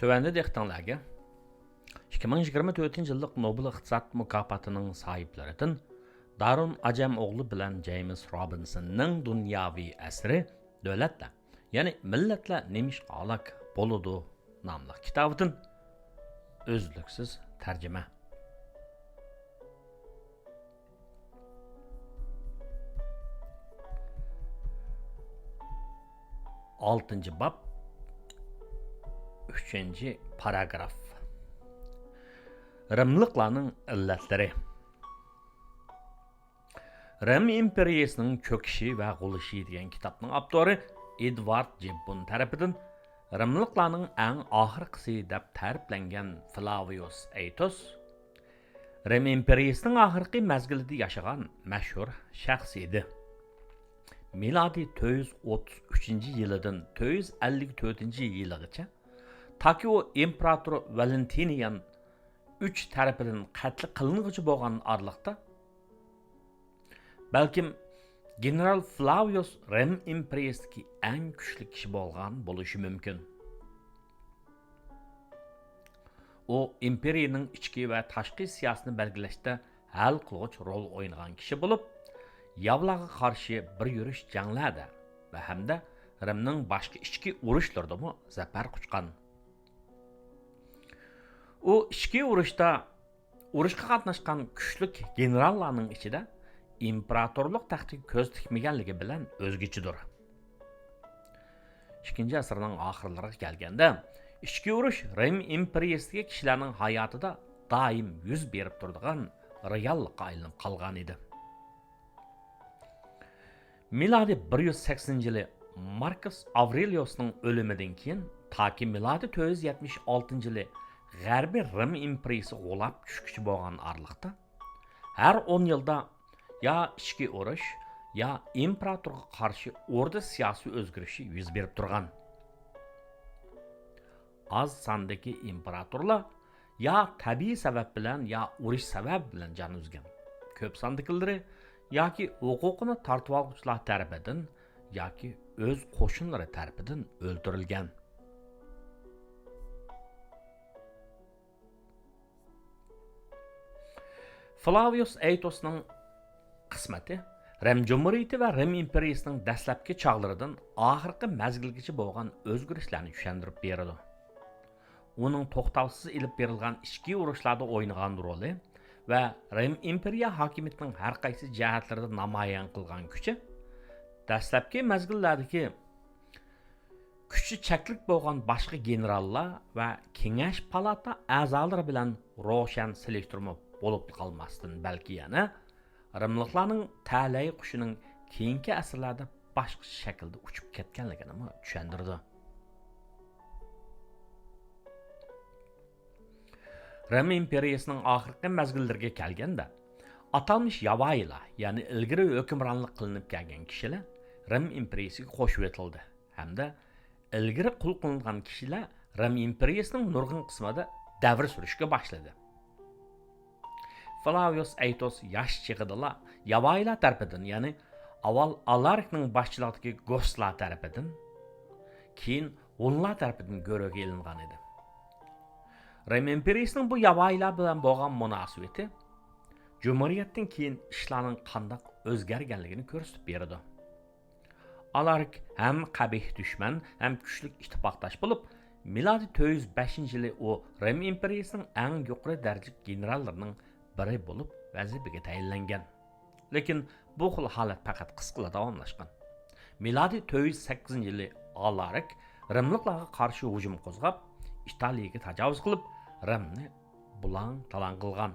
Tövəndə dehqanlarga 2024 yıllık Nobel iqtisad mükafatının sahipləridən Darun Acemoğlu bilan James Robinsonның dunyoviy əsri dövlətlə, yəni millətlə nemiş qalaq boludu namlı kitabıdan özlüksüz tərcümə. 6. bab 3. paragraf. Rimliklarning illatları. Rim imperiyasının çöküşü ve quluşu degan kitapның avtori Edward Gibbon tarafidan Rimliklarning eng oxirgisi deb ta'riflangan Flavius Aetos Rim imperiyasının oxirgi mezgilida yaşagan mashhur shaxs edi. Miladi 433 yilidan 454 yiligacha taki o imperator Valentinian 3 tarafidan qatl qilinguchi bo'lgan araliqda balkim general Flavius Rim imperiyasidagi eng kuchli kishi bo'lgan bo'lishi mumkin. O imperiyaning ichki va tashqi siyosatini belgilashda hal qiluvchi rol o'ynagan kishi bo'lib, Yavlarga qarshi bir yurish janglarda va hamda Rimning boshqa ichki urushlarida zafar quchgan. U ichki urushga qatnashgan kuchli generallarning ichida imperatorlik taxtiga ko'z tikmaganligi bilan o'zgachidir. 2. asrning oxirlariga kelganda ichki urush Rim imperiyasiga kishilarning hayotida doim yuz berib turadigan reallikqa aylanib qolgan edi. Miladi 180 yılı Marcus Aurelius'ның ölümünden keyin taki miladi 476 yılı G'arbiy Rim imperiyasi g'olab tushkichi bo'lgan araliqda har 10 yilda ya ichki urush ya imperatorga qarshi o'rda siyosiy o'zgarishi yuz berib turgan. Az sondagi imperatorlar ya tabiiy sabab bilan ya urush sabab bilan jon uzgan. Ko'p sondagilari yoki huquqini tortib oluvchilar tarafidan yoki o'z qo'shinlari tarafidan o'ldirilgan. Flavius Aetosning qismati Rim Cumhuriyeti va Rim imperiyasining dastlabki chog'laridan oxirgi mazgilgacha bo'lgan o'zgarishlarni tushuntirib beradi. Uning to'xtovsiz ilib berilgan ichki urushlarda o'ynagan roli va Rim imperiya hokimiyatining har qaysi jihatlarida namoyon qilgan kuchi dastlabki mazgillardagi kuchi cheklik bo'lgan boshqa generallar va kengash palata a'zolari bilan ro'shan selektirma bo'lib qolmasdan balki yana Rimliklarning talay qushining keyingi asrlarda boshqa shaklda uchib ketganligini tushuntirdi. Rim imperiyasining oxirgi mazgillariga kelganda atalmış yavoiylar, ya'ni ilgari hukmronlik qilinib kelgan kishilar Rim imperiyasiga qo'shib etildi hamda ilgari qul qilingan kishilar Rim imperiyasining nurg'un qismida davr surishga boshladi. Flavius Aetos yosh chig'idala yavoiylar tarafidan, ya'ni avval Alarikning boshchiligidagi Goslar tarafidan, keyin Hunlar tarafidan go'ro'ga ilingan edi. Rim imperiyasining bu yavoiylar bilan bo'lgan munosabati Cumhuriyetdan keyin ishlarning qanday o'zgarganligini ko'rsatib berdi. Alarik ham qabih dushman, ham kuchli ittifoqdosh bo'lib, milodi 405-yili u Rim imperiyasining eng yuqori darajali generallarining biri bo'lib vazifaga tayinlangan. Lekin bu xil holat faqat qisqa davomlashgan. Milodi 408-yili Alarik Rimliklarga qarshi hujum qo'zg'ab, Italiyaga tajovuz qilib, Rimni bulang-talang qilgan.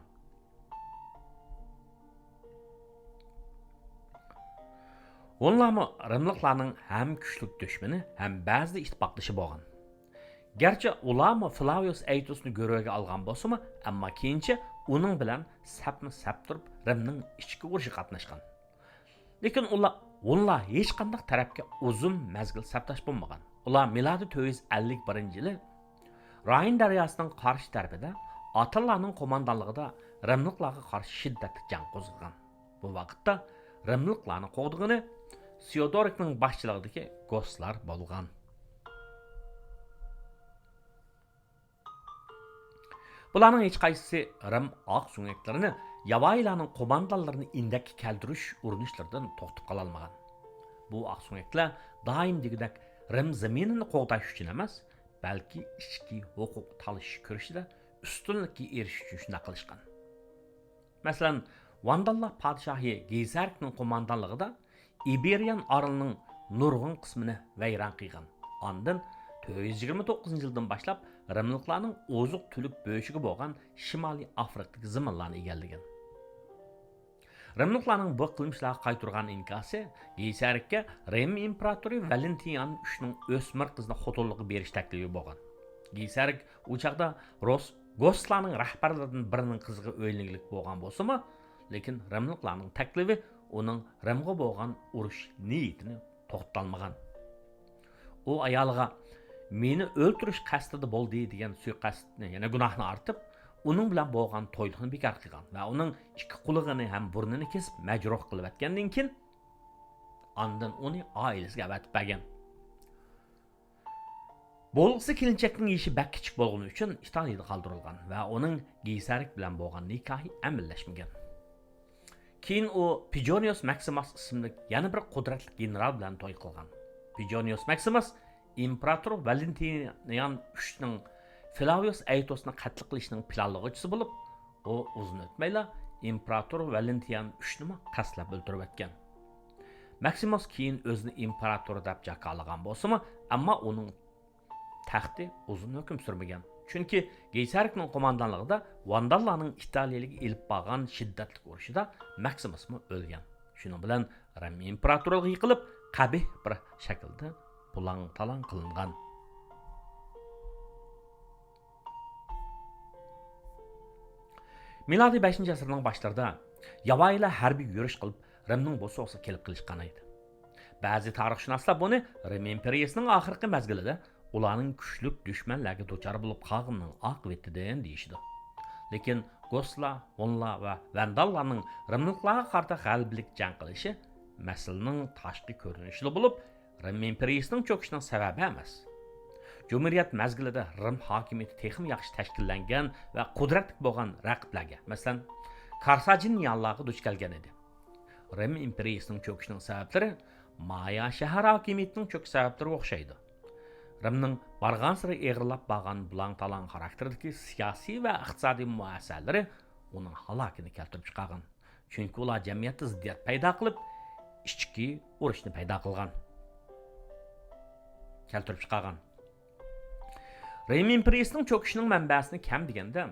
Onlarmi Rimliklarning ham kuchli dushmani, ham ba'zida ittifoqdoshi bo'lgan. Gerçi ularmi Flavius Aetosni go'ro'ga olgan bo'lsa-mu, ammo keyincha uning bilan sapma-sap turib Rimning ichki urushiga qatnashgan. Lekin ular hech qanday tarafga uzun mazgil saptash bo'lmagan. Ular milodi 451-yili Rayn daryosining qarshi tarafida Atalarning qo'mondonligida Rimliklarga qarshi shiddatli jang qo'zg'agan. Bu vaqtda Rimliklarni qo'g'dig'ini Theodorikning boshchiligidagi Goslar bo'lgan. Bularning hech qaysisi Rim oq so'ngaklarini yavoiylarning qo'mondonlarini indakka keltirish urinishlaridan to'xtab qala olmagan. Bu oq so'ngaklar doim degidek Rim zaminini qo'g'dash uchun emas, balki ichki huquq talish ko'rishida ustunlikka erishish uchun shunday qilishgan. Masalan, Vandallar podshohi Geysarkning qo'mondonligida Iberian orolining nurg'un qismini vayron qilgan. Ondan 429-yildan boshlab Rimliklarning oziq tulik bo'shiga bo'lgan Shimoliy Afrikadagi zaminlarni egallagan. Rimliklarning bu qilmishlarga qaytargan inkosi Geysarkka Rim imperatori Valentinian IIIning o'smir qizini xotinlikka berish taklifi bo'lgan. Geysark u chaqda Goslarning rahbarlaridan birining qiziga o'yinlik bo'lgan bo'lsa-mu, lekin Rimliklarning taklifi uning Rimga bo'lgan urush niyatini to'xtatolmagan. U ayolga meni o'ltirish qasdida bo'ldi degan suiqasdni, yana gunohni artib, uning bilan bo'lgan to'ylikni bekor qilgan va uning ikki qulig'ini ham burnini kesib majruh qilib atgandan keyin ondan uni oilasiga avatib bergan. Bo'lg'isi kelinchakning ishi bak kichik bo'lgani uchun Italiyada qoldirilgan va uning Geysark bilan bo'lgan nikohi amalashmagan. Keyin u Pigionius Maximus ismli yana bir qudratli general bilan to'y qilgan. Pigionius Maximus imperator Valentinian IIIning Flavius Aetosni qatl qilishning planlovchisi bo'lib, u uzun o'tmayla imperator Valentinian IIIni qaslab o'ldirib o'tgan. Maximus keyin o'zini imperator deb jaqalagan bo'lsa-mu, ammo uning taxti uzun hukm surmagan. Chunki Geysarkning qo'mondonligida Vandallarning Italiyaliga elib borgan shiddatli urushida Maximus o'lgan. Shuning bilan Rim imperatorligi yiqilib, qabih bir shaklda pulang-talang qilingan. Milodiy 5-asrning boshlarida yavoiylar harbiy yurish qilib Rimning bo'soqsiga kelib qilishgan edi. Ba'zi tarixshunoslar buni Rim imperiyasining oxirgi mezgilida ularning kuchli dushmanlarga duchor bo'lib qolganining oqibatidan deyishdi. Lekin Goslar, Hunlar va Vandallarning Rimliklarga qarshi g'alabalik jang qilishi masalaning tashqi ko'rinishida bo'lib, Rim imperiyasining cho'kishining sababi emas. Cumhuriyet mezgilida Rim hokimiyati texim yaxshi tashkillangan va qudratli bo'lgan raqiblarga, masalan, Karsajinyanlarga duch kelgan edi. Rim imperiyasining cho'kishining sabablari Maya shahar hokimiyatining cho'kish sabablariga o'xshaydi. Rimning bargan sari eg'irlab borgan bulang-talang xarakterdagi siyosiy va iqtisodiy muassalari uning halokatini keltirib chiqargan. Chunki ular jamiyatda ziddiyat paydo qilib, ichki urushni paydo qilgan. Keltirib chiqargan. Rim imperiyasining cho'kishining manbasini kam deganda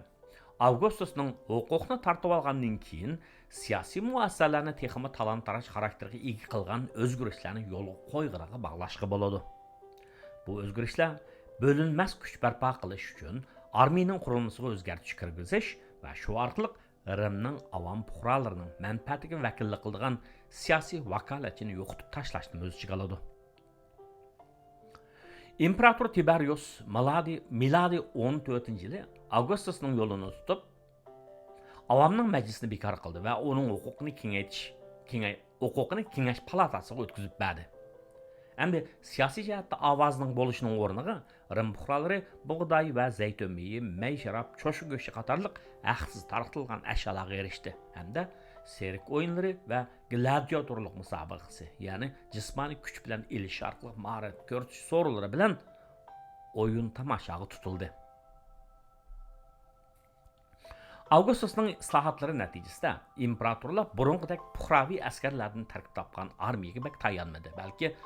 Augustusning huquqni tortib olgandan keyin siyosiy muassasalarni texmi talon-taroj xarakteriga ega qilgan o'zgarishlarni yo'lga qo'yg'iraga bog'lashga bo'ladi. Bu o'zgarishlar bo'linmas kuch barpo qilish uchun armiyaning qurilmasiga o'zgartirish kirgizish va shu orqali Rimning avom puhralarining manfaatiga vakillik qilgan siyosiy vakolatini yo'qotib tashlashni o'z ichiga oladi. İmparator Tiberius miladi 14-yili Augustusning yo'lini tutib, avomning majlisini bekor qildi va uning huquqini kengash palatasiga o'tkazib berdi. Endi siyosiy jihatda ovozning bo'lishining o'rniga Rim puhralari bug'doy va zaytun meyi, may sharab, cho'shi go'shti qatorliq haqsiz tarqatilgan ashyolarga erishdi. Hamda serik o'yinlari va gladiatorlik musobaqasi, ya'ni jismoniy kuch bilan elish orqali mahorat ko'rsatish so'rovlari bilan o'yin tomoshaga tutildi. Augustusning islohotlari natijasida imperatorlar burunqidek puhraviy askarlardan tarkib topgan armiyaga bak tayanmadi, balki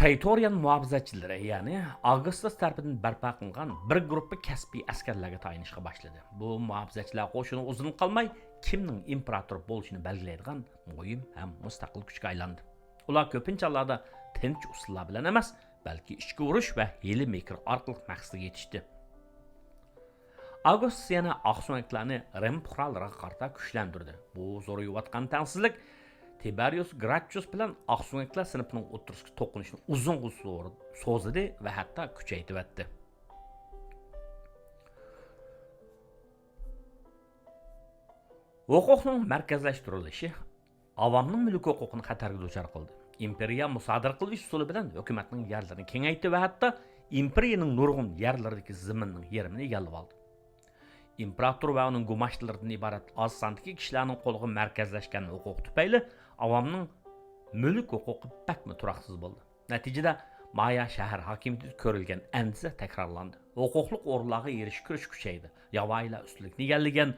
Praetorian muhofizatchilari, ya'ni Augustus tarafidan barpo qilingan bir guruh kasbiy askarlarga tayinishga boshladi. Bu muhofizatchilar qo'shini uzun qolmay kimning imperator bo'lishini belgilaydigan muhim ham mustaqil kuchga aylandi. Ular ko'pincha hollarda tinch usullar bilan emas, balki ichki urush va hiyla mekr orqali maqsadga yetishdi. Augustus yana oqso'ngaklarni Rim puhralariga qarata kuchlantirdi. Bu zo'rayotgan tengsizlik Tiberius Gracchus bilan oqso'ngaklar sinfining o'rtasidagi to'qinishni uzun so'zidi va hatto kuchaytirib o'tdi. Huquqning markazlashtirilishi avomning mulk huquqini xatarga duchor qildi. Imperiya musodara qilish usuli bilan hukumatning yerlarini kengaytirdi va hatto imperiyaning nurg'un yerlaridagi zaminning yerini egallab oldi. imperator va uning gumashtılaridan iborat oz sondagi kishilarning qo'liga markazlashgan huquq tufayli avomning mulk huquqi bakmi turaqsiz bo'ldi. Natijada Maya shahar hokimiyati ko'rilgan andisa takrorlandi. Huquqliq o'rinlarga erishish kurish kuchaydi. Yovvoyilar ustunlikni egallagan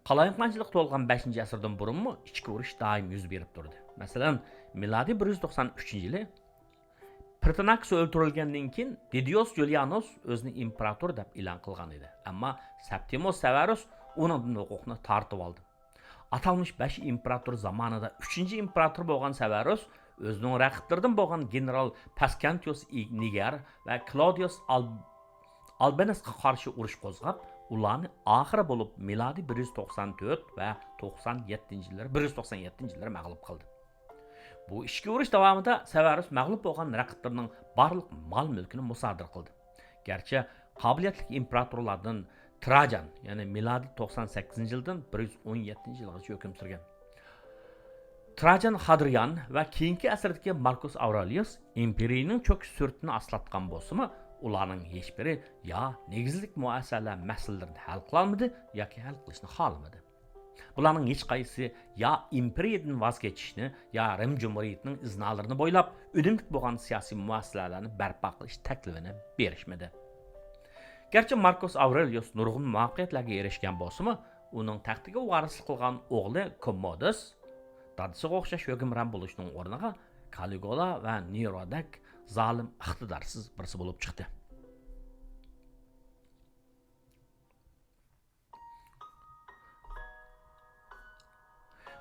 qalayonqanchilik to'lgan 5-asrdan burunmi ichki urush doim yuz berib turdi. Masalan, milodiy 193-yili Pertinax o'ldirilgandan keyin Didios Julianus o'zini imperator deb e'lon qilgan edi. Ammo Septimius Severus uning huquqini tortib oldi. Atalmış 5 imperator zamanida 3-imperator bo'lgan Severus o'zining raqiblaridan bo'lgan general Pascantius Niger va Claudius Albanusga qarshi urush qo'zg'ab, ularni oxiri bo'lib milodiy 194 va 197-yillar mag'lub qildi. Bu ichki urush davomida Severus mag'lub bo'lgan raqiblarining barliq mol-mulkini musodir qildi. Garchi qobiliyatli imperatorlardan Trajan, ya'ni milodiy 98-yildan 117-yilgacha hukm surgan. Trajan Hadrian va keyingi asrdagi Marcus Aurelius imperiyaning cho'kish sur'atini aslatgan bo'lsa-mu, ularning hech biri yo negizlik muassasalar masalalarni hal qila olmadi yoki hal qilishni xohlamadi. Bularning hech qaysi yo imperiyadan voz kechishni, yo Rim Jumhuriyatining iznalarini bo'ylab unumli bo'lgan siyosiy muassasalarni barpo qilish taklifini berishmadi. Garchi Marcus Aurelius nurg'un muvaffaqiyatlarga erishgan bo'lsa-mu, uning taxtiga varislik qilgan o'g'li Commodus dadasiga o'xshash hukmron bo'lishning o'rniga Caligula va Nerodak zolim iqtidorsiz birisi bo'lib chiqdi.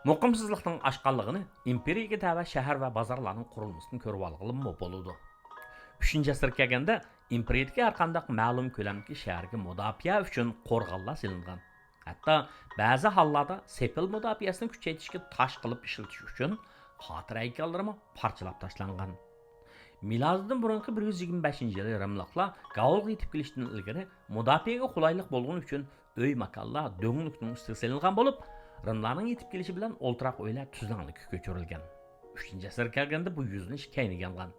Muqimsizlikning oshqanligini imperiyaga tava shahar va bozorlarning qurilmasidan ko'rib olg'ilmi bo'ladi. 3-asr kelganda imperiyatga har qanday ma'lum ko'lamdagi shaharga mudofaa uchun qo'rg'onlar silingan. Hatto ba'zi hollarda sepil mudofaasini kuchaytirishga tosh qilib ishlatish uchun xotira haykallarimi parchalab tashlangan. Milodidan burungi 125-yili Rimliklar Gaulga yetib kelishdan ilgari mudofaaga qulaylik bo'lgani uchun uy makonlar do'nglikning ustiga silingan bo'lib, Rimlarning yetib kelishi bilan o'ltiroq uylar tuzlanlikka ko'chirilgan. 3-asr kelganda bu yuzlanish kaynagan.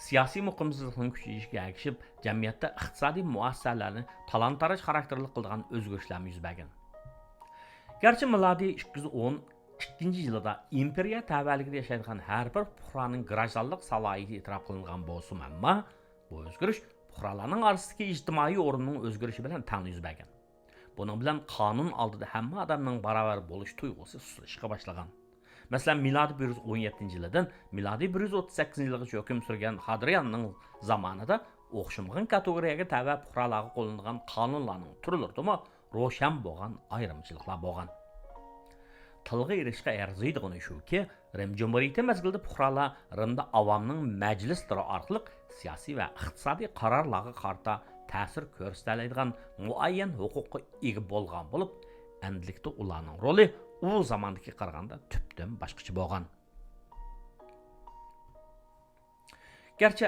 Siyosiy muqimsizlikning kuchayishiga ergashib, jamiyatda iqtisodiy muassasalarni talon-taroj xarakterli qilgan o'zgarishlar yuz bergan. Garchi milodiy 212-yilda imperiya tavalligida yashaydigan har bir puhraning grajdanlik salohiyati e'tirof qilingan bo'lsa, ammo bu o'zgarish puhralarning orasidagi ijtimoiy o'rnining o'zgarishi bilan tang yuz bergan. Buning bilan qonun oldida hamma odamning barobar bo'lish tuyg'usi susishga boshlagan. Masalan, milodiy 117-yildan milodiy 138-yilgacha hukm surgan Hadrianning zamonida o'xshamagan kategoriyaga tava puhralarga qo'llangan qonunlarning turlaridami ro'shan bo'lgan ayrimchiliklar bo'lgan. Tilga erishishga arziydigani shuki, Rim Jumhuriyati mezgilida puhralar Rimda avomning majlislari orqali siyosiy va iqtisodiy qarorlarga qarata ta'sir ko'rsatadigan muayyan huquqqa ega bo'lgan bo'lib, endilikda ularning roli u zamondagi qaraganda tubdan boshqacha bo'lgan. Garchi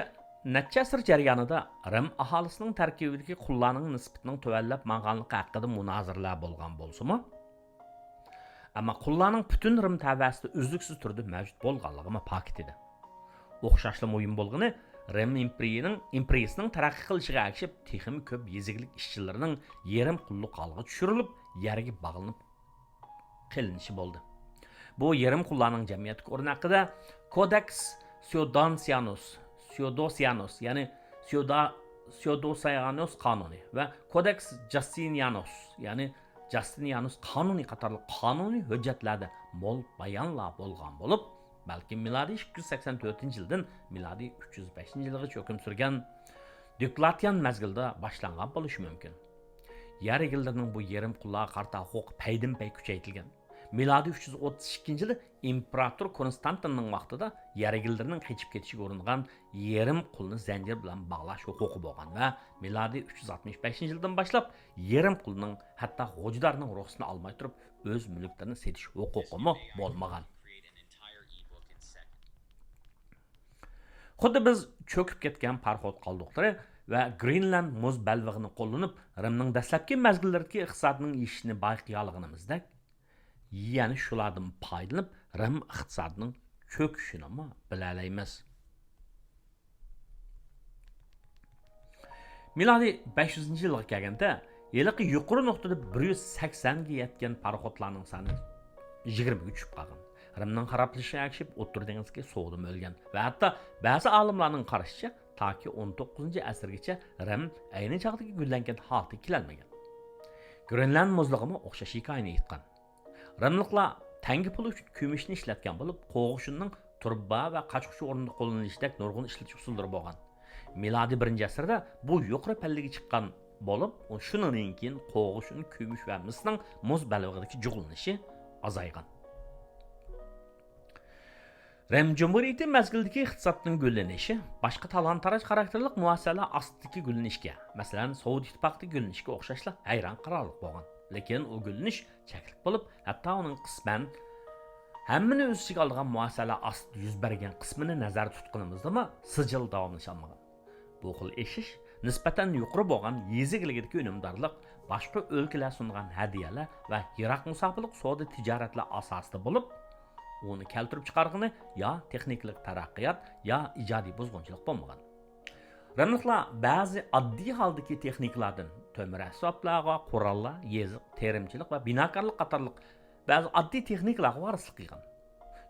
necha asr jarayonida Rim aholisining tarkibidagi qullarning nisbatining tuvallab manganligi haqida munozaralar bo'lgan bo'lsa-mu, ammo qullarning butun Rim tavasida uzluksiz turda mavjud bo'lganligi pokit edi. O'xshashli muhim bo'lgani Rim imperiyasining taraqqiy qilishiga ergashib, texnik ko'p yeziglik ishchilarining yerim qulluq holiga tushirilib, yerga bog'lanib qilinishi bo'ldi. Bu yerim qullarning jamiyatga o'rni haqida Codex Theodosianus, ya'ni Theodosianus qonuni va Codex Justinianus, ya'ni Justinianus qonuni qatorli qonuniy hujjatlarda mo'l bayonlar bo'lgan bo'lib, balki milodiy 284-yildan milodiy 305-yilgacha hukm surgan Diocletian mazgilida boshlangan bo'lishi mumkin. Yer egilarining bu yerim qullarga qarta huquq paydin-pay kuchaytirilgan. Milodiy 332-yili imperator Konstantinning vaqtida yer egilarining qechib ketishiga uringan yerim qulni zanjir bilan bog'lash huquqi bo'lgan va milodiy 365-yildan boshlab yerim qulning hatto xo'jadorning ruxsatini olmay turib o'z mulklarini setish huquqi bo'lmagan. Xuddi biz cho'kib ketgan parxod qoldiqlari va Greenland muz balvig'ini qo'llanib, Rimning dastlabki mazgillaridagi iqtisodining yishini bayqiyolganimizda, ya'ni shulardan foydalanib Rim iqtisodining cho'kishini bilalaymiz. Milodiy 500-yilga kelganda Yiliqi yuqori nuqtada 180 ga yetgan paraxodlarning soni 20 ga tushib qolgan. Rimning xarablashiga ergashib O'rta dengizga sovuqda o'lgan va hatto ba'zi olimlarning qarashicha toki 19-asrgacha Rim ayni chog'dagi gullangan holatga kelolmagan. Grenland muzlig'imi o'xshash hikoyani aytgan. Rimliklar tangi pul uchun kumushni ishlatgan bo'lib, qo'g'ishinning turba va qachquchi o'rnida qo'llanilishidek nurg'un ishlatish usullari bo'lgan. Milodiy 1-asrda bu yuqori pallaga chiqqan bo'lib, shundan keyin qo'g'ishin, kumush va misning muz balig'idagi jug'lanishi azaygan. Rim Cumhuriyeti mezgildagi iqtisodning gullanishi boshqa talon-taroj xarakterlik muassasalar ostidagi gullanishga, masalan, Sovet ittifoqidagi gullanishga o'xshashla hayron qarorlik bo'lgan. Lekin u gullanish cheklik bo'lib, hatto uning qisman hammani o'z ichiga olgan muassasalar ostida yuz bergan qismini nazarda tutganimizdami, sijil davomlasholmagan. Bu xil eshish nisbatan yuqori bo'lgan yezigligidagi unumdorlik, boshqa o'lkalar sungan hadiyalar va yiroq musofilik savdo tijoratlar asosida bo'lib, uni keltirib chiqargani yo texniklik taraqqiyot yo ijodiy buzg'unchilik bo'lmagan. Rimliklar ba'zi oddiy holdagi texnikalardan to'mir asboblarga, qurollar, yeziq, terimchilik va binokorlik qatorliq ba'zi oddiy texnikalarga varislik qilgan.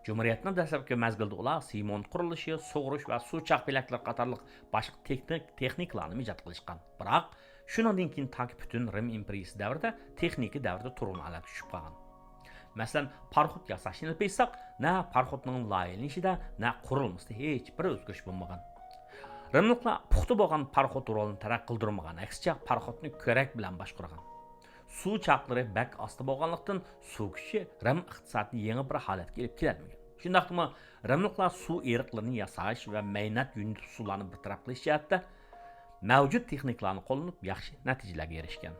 Cumhuriyatning dastlabki mazgilida ular simont qurilishi, sug'urish va suv chaqpelaklar qatorliq boshqa texnikalarni ijod qilishgan. Biroq shundan keyin toki butun Rim imperiyasi davrida texnika davrida turg'unlar tushib qolgan. Masalan, parxod yasashni bilsak, na parxodning loyihalanishida, na qurilmasida hech bir o'zgarish bo'lmagan. Rimliklar puxta bo'lgan parxod rolini taraqqiy qildirmagan, aksicha parxodni ko'rak bilan boshqargan. Suv chaqlari bak osti bo'lganlikdan suv kuchi Rim iqtisodini yangi bir holatga olib kelmagan. Shundaqmi, Rimliklar suv eriqlarini yasash va maynat yunit suvlarni bartaraf qilish jihatda mavjud texnikalarni qo'llanib yaxshi natijalarga erishgan.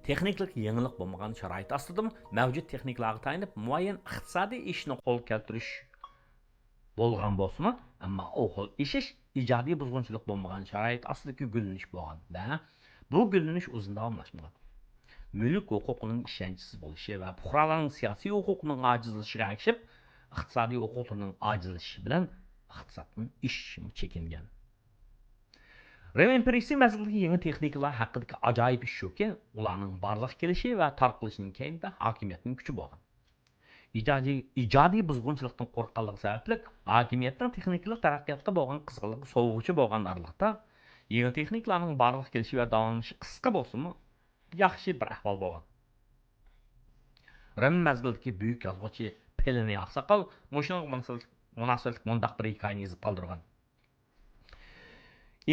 Texniklik yangilik bo'lmagan sharoit ostida mavjud texnikalarga tayanib muayyan iqtisodiy ishni qo'l keltirish bo'lgan bo'lsa-mu, ammo u xil ishish ijodiy buzg'unchilik bo'lmagan sharoit ostidagi gullanish bo'lgan va bu gullanish uzun davomlashmagan. Mulk huquqining ishonchsiz bo'lishi va fuqarolarning siyosiy huquqining ojizlashiga ergashib, iqtisodiy huquqlarning ojizlashishi bilan iqtisodning ishi chekingan. Rim imperiyasi mezgilidagi yangi texnikalar haqidagi ajoyib ish shuki, ularning barliq kelishi va tarqilishining keyinda hokimiyatning kuchi bo'lgan. Ijodiy buzg'unchilikdan qo'rqqanligi sababli hokimiyatning texnikalik taraqqiyotga bo'lgan qiziqligi sovuqchi bo'lgan araliqda yangi texnikalarning barliq kelishi va davomlashi qisqa bo'lsa-mu, yaxshi bir ahvol bo'lgan. Rim mezgilidagi buyuk yozuvchi Pliniy Oqsoqol mushunga munosabatli mundaq bir hikoyani yozib qoldirgan.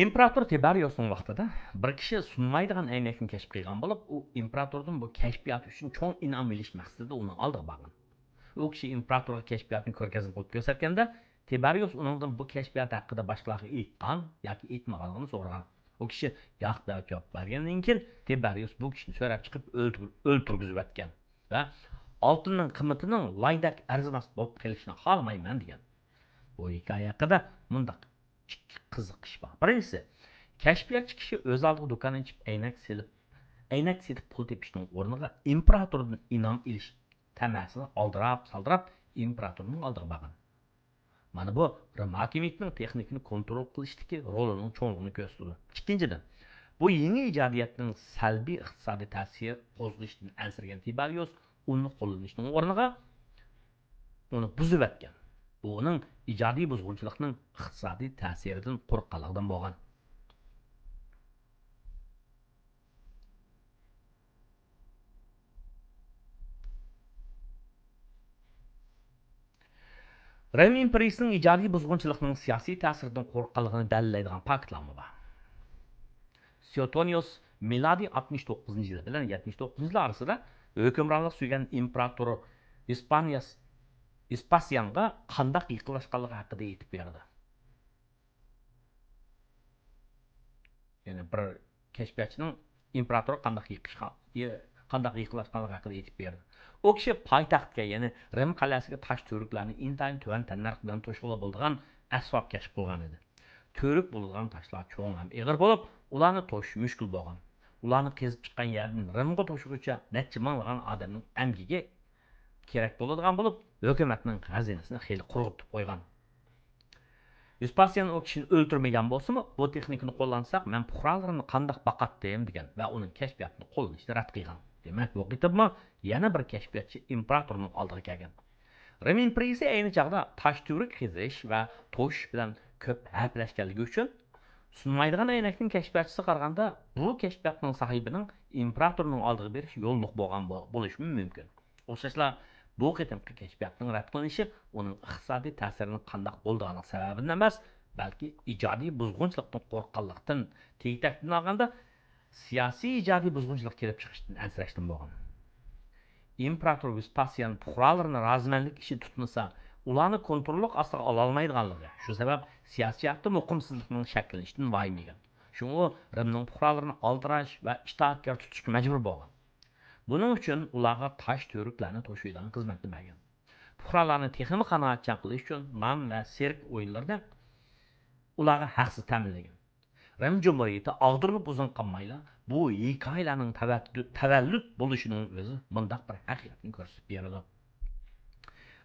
İmperator Tiberius'un vaqtida bir kishi sunmaydigan aynakni kashf qilgan bo'lib, u imperatordan bu kashfiyat uchun cho'ng inom olish maqsadida uni oldiga borgan. U kishi imperatorga kashfiyatni ko'rgazib qo'yib ko'rsatganda, Tiberius uningdan bu kashfiyat haqida boshqalarga aytgan yoki aytmaganligini so'ragan. U kishi yo'q deb javob bergandan keyin Tiberius bu kishini so'rab chiqib o'ltirgizib atgan va oltinning qiymatining laydak arzimas bo'lib qolishini xohlamayman degan. Bu hikoya haqida mundaq qiziq ish bor. Birinchisi, kashfiyotchi kishi o'z oldiga do'kon ochib aynak setib pul tepishning o'rniga imperatordan inom olish tamasini oldirab imperatorning oldiga borgan. Mana bu Rim hokimiyatining texnikani kontrol qilishdagi rolining cho'ngligini ko'rsatadi. Ikkinchidan, bu yangi ijodiyatning salbiy iqtisodiy ta'siri qo'zg'ishdan ansirgan Tiberius uni qo'llanishning o'rniga uni buzib o'tgan. Bu uning ijodiy buzg'unchilikning iqtisodiy ta'siridan qo'rqqanligidan bo'lgan. Rim imperiyasining ijodiy buzg'unchilikning siyosiy ta'siridan qo'rqqanligini dalillaydigan faktlarmi bor. Suetonius milodiy 69-yil bilan 79-yil orasida hukmronlik suygan imperator Vespasianga qanday yiqilishganligi haqida aytib berdi. Ya'ni bir kashfiyotchining imperator qanday yiqilishganligi haqida aytib berdi. O kishi poytaxtga, ya'ni Rim qal'asiga tosh to'riklarni intayin tuvan tannarx bilan to'shqila bo'lgan asbob kashf qilgan edi. To'rik bo'lgan toshlar cho'ng ham eg'ir bo'lib, ularni to'shish mushkul bo'lgan. Ularni qezib chiqqan yerdan Rimga to'shig'icha necha minglagan odamning amgiga kerak bo'ladigan bo'lib, hukumatning xazinasini xeyli qurg'itib qo'ygan. Vespasian o kishini o'ltirmagan bo'lsa-mu, bu texnikani qo'llansak, men puhralarni qandoq baqatdim degan va uning kashfiyotini qo'llanishni rad qilgan. Demak, bu qitimma yana bir kashfiyotchi imperatorning oldiga kelgan. Rim imperiyasi ayni chaqda tosh turik qizish va tosh bilan ko'p haplashganligi uchun sunmaydigan aynakning kashfiyotchisiga qaraganda bu kashfiyotning sohibining imperatorning oldiga berish yo'lliq bo'lgan bo'lishi mumkin. O'xshashla bu qitimqi kashfiyotning rad qilinishi uning iqtisodiy ta'sirini qandoq bo'lganiga sababidan emas, balki ijodiy buzg'unchilikdan qo'rqqanlikdan, tegtakdan olganda siyosiy ijodiy buzg'unchilik kelib chiqishdan ansirashdan bo'lgan. İmparator Vespasian puhralarını razmanlik işi tutmasa, ularni kontrollik ostiga ola olmaydiganligi. Shu sabab siyosatda muqimsizlikning shakllanishdan vaymagan. Shunga u Rimning puhralarini aldirash va itoatkor tutishga majbur bo'lgan. Buning uchun ularga tosh to'riklarni to'shiydigan xizmat qilmagan. Puhralarni texnik qanoatchan qilish uchun non va sirk o'yinlarida ularga haqsiz ta'minlagan. Rim Cumhuriyeti ag'dirilib uzun qolmayla bu hikoyalarning tavallud bo'lishining o'zi bundaq bir haqiqatni ko'rsatib beradi.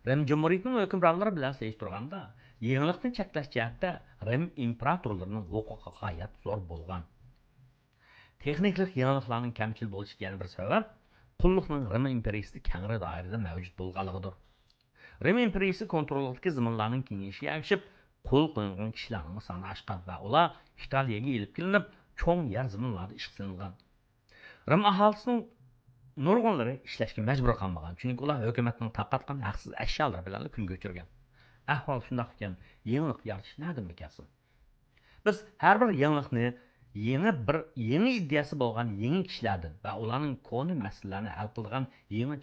Rim Cumhuriyetining hukmronlari bilan solishtirganda, yengillikni cheklash jihatda Rim imperatorlarining huquqi g'oyat zo'r bo'lgan. Texniklik yengilliklarning kamchil bo'lishiga yana bir sabab qulluqning Rim imperiyasida kengri doirada mavjud bo'lganligidir. Rim imperiyasi kontrolidagi zamonlarning kengayishiga ergashib, qul qilingan kishilarning soni oshgan va ular Italiyaga elib kelinib, cho'ng yer zaminlarda ishga solingan. Rim aholisining nurg'unlari ishlashga majbur qilmagan, chunki ular hukumatning tarqatgan haqsiz ashyolar bilan kun kechirgan. Ahvol shunday ekan, yangilik yaratish nima kelsin? Biz har bir yangilikni yangi ideyasi bo'lgan yangi kishilardan va ularning koni masalalarini hal qilgan yangi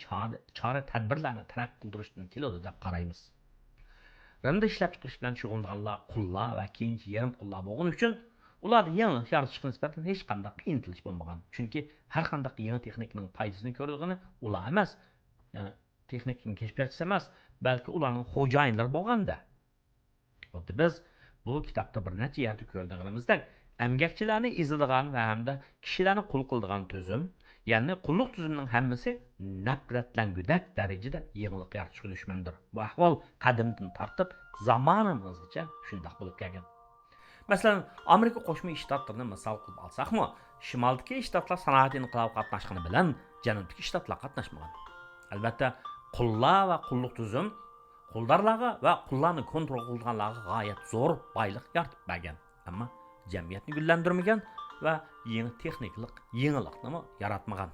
chora tadbirlarni taraf qildirishdan keladi deb qaraymiz. Rimda ishlab chiqarish bilan shug'ullanganlar qullar va keyinchi yarim qullar bo'lgani uchun ularni yangi yaratishga nisbatan hech qanday intilish bo'lmagan. Chunki har qanday yangi texnikaning foydasini ko'radigan ular emas, ya'ni texnikaning kashfiyotchisi emas, balki ularning xo'jayinlari bo'lganda. Xuddi biz bu kitobda bir necha yerda ko'rganimizda emgakchilarni izladigan va hamda kishilarni qul qiladigan tuzum, ya'ni qulluq tuzumining hammasi nafratlangudek darajada yangilik yaratishga dushmandir. Bu ahvol qadimdan tortib zamonimizgacha shunday bo'lib kelgan. Masalan, Amerika Qo'shma Shtatlarini misol qilib olsakmi, shimoldagi shtatlar sanoat inqilobi qatnashgani bilan janubdagi shtatlar qatnashmagan. Albatta, qullar va qulluq tuzum quldorlarga va qullarni kontrol qilganlarga g'oyat zo'r boylik yaratib bergan. Ammo jamiyatni gullantirmagan va yangi texniklik yangilikni yaratmagan.